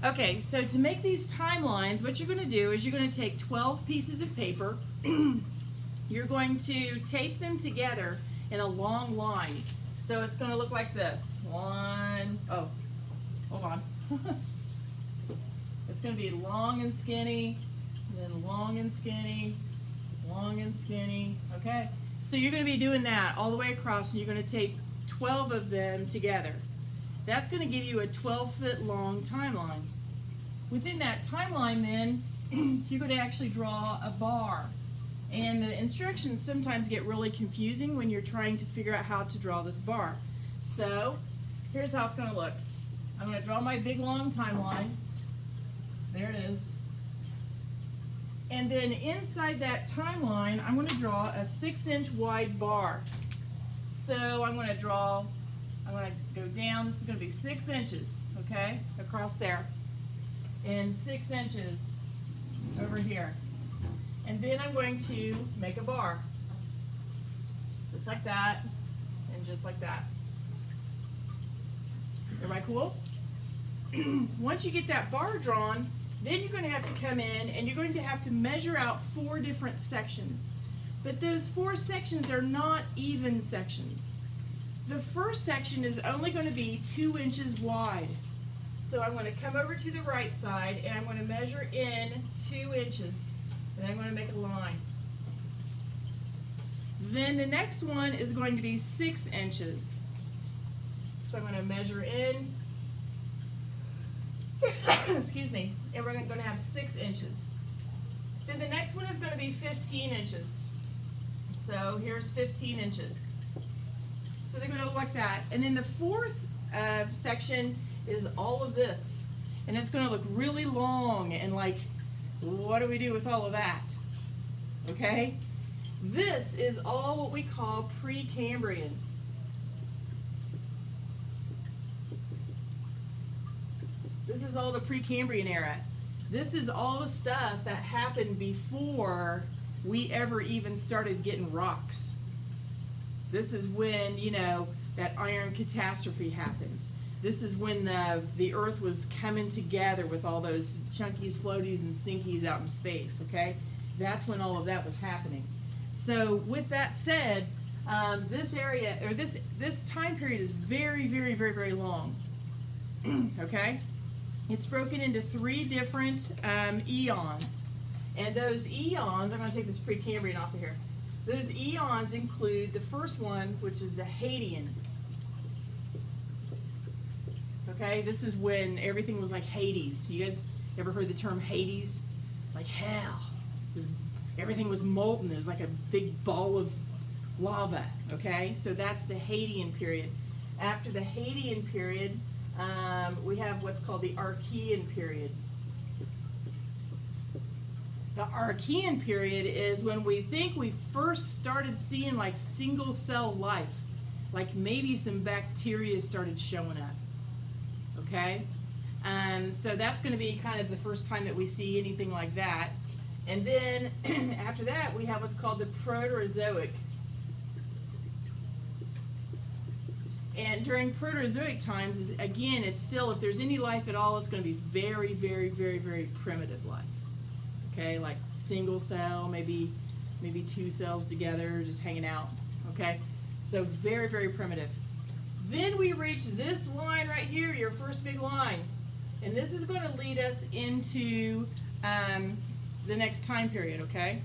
Okay, so to make these timelines, what you're going to do is you're going to take 12 pieces of paper. You're going to tape them together in a long line. So it's going to look like this. Oh, hold on. It's going to be long and skinny, then long and skinny, long and skinny. Okay, so you're going to be doing that all the way across, and you're going to tape 12 of them together. That's going to give you a 12-foot long timeline. Within that timeline, then, you're going to actually draw a bar. And the instructions sometimes get really confusing when you're trying to figure out how to draw this bar. So, here's how it's going to look. I'm going to draw my big long timeline. There it is. And then inside that timeline, I'm going to draw a 6-inch wide bar. So I'm going to go down. This is going to be 6 inches, okay, across there. And 6 inches over here. And then I'm going to make a bar. Just like that, and just like that. Everybody cool? Once you get that bar drawn, then you're going to have to come in and you're going to have to measure out 4 different sections. But those 4 sections are not even sections. The first section is only going to be 2 inches wide. So I'm going to come over to the right side and I'm going to measure in 2 inches. And I'm going to make a line. Then the next one is going to be 6 inches. So I'm going to measure in, excuse me, and we're going to have 6 inches. Then the next one is going to be 15 inches. So here's 15 inches. So they're going to look like that. And then the fourth section is all of this. And it's going to look really long and like, what do we do with all of that? Okay? This is all what we call Precambrian. This is all the Precambrian era. This is all the stuff that happened before we ever even started getting rocks. This is when, you know, that iron catastrophe happened. This is when the Earth was coming together with all those chunkies, floaties, and sinkies out in space, okay? That's when all of that was happening. So with that said, this area, or this time period is very, very, very, very long, okay? It's broken into 3 different eons. And those eons, I'm going to take this Precambrian off of here. Those eons include the first one, which is the Hadean. Okay, this is when everything was like Hades. You guys ever heard the term Hades? Like hell. Everything was molten. It was like a big ball of lava. Okay, so that's the Hadean period. After the Hadean period, we have what's called the Archean period. The Archean period is when we think we first started seeing like single cell life. Like maybe some bacteria started showing up. Okay? So that's going to be kind of the first time that we see anything like that. And then after that, we have what's called the Proterozoic. And during Proterozoic times, again, it's still, if there's any life at all, it's going to be very, very, very, very primitive life. Okay, like single cell, maybe 2 cells together, just hanging out. Okay, so very, very primitive. Then we reach this line right here, your first big line. And this is going to lead us into the next time period, okay?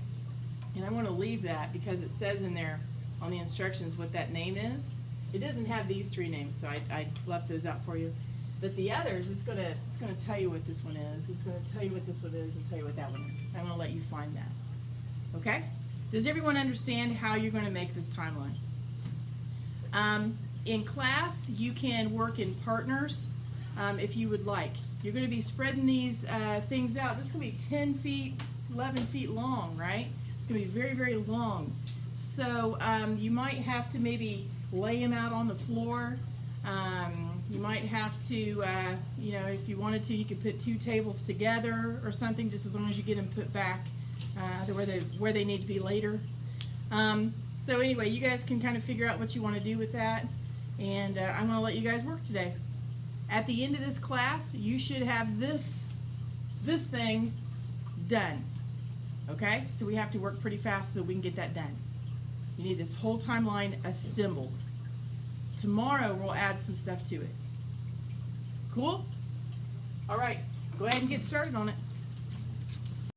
And I want to leave that because it says in there on the instructions what that name is. It doesn't have these 3 names, so I left those out for you. But the others, it's going to tell you what this one is. It's going to tell you what this one is and tell you what that one is. I'm going to let you find that. Okay? Does everyone understand how you're going to make this timeline? In class, you can work in partners if you would like. You're going to be spreading these things out. This is going to be 10 feet, 11 feet long, right? It's going to be very, very long. So you might have to maybe lay them out on the floor. You might have to, you know, if you wanted to, you could put 2 tables together or something, just as long as you get them put back where they need to be later. So anyway, you guys can kind of figure out what you want to do with that. And I'm going to let you guys work today. At the end of this class, you should have this thing done. Okay? So we have to work pretty fast so that we can get that done. You need this whole timeline assembled. Tomorrow we'll add some stuff to it. Cool? All right, go ahead and get started on it.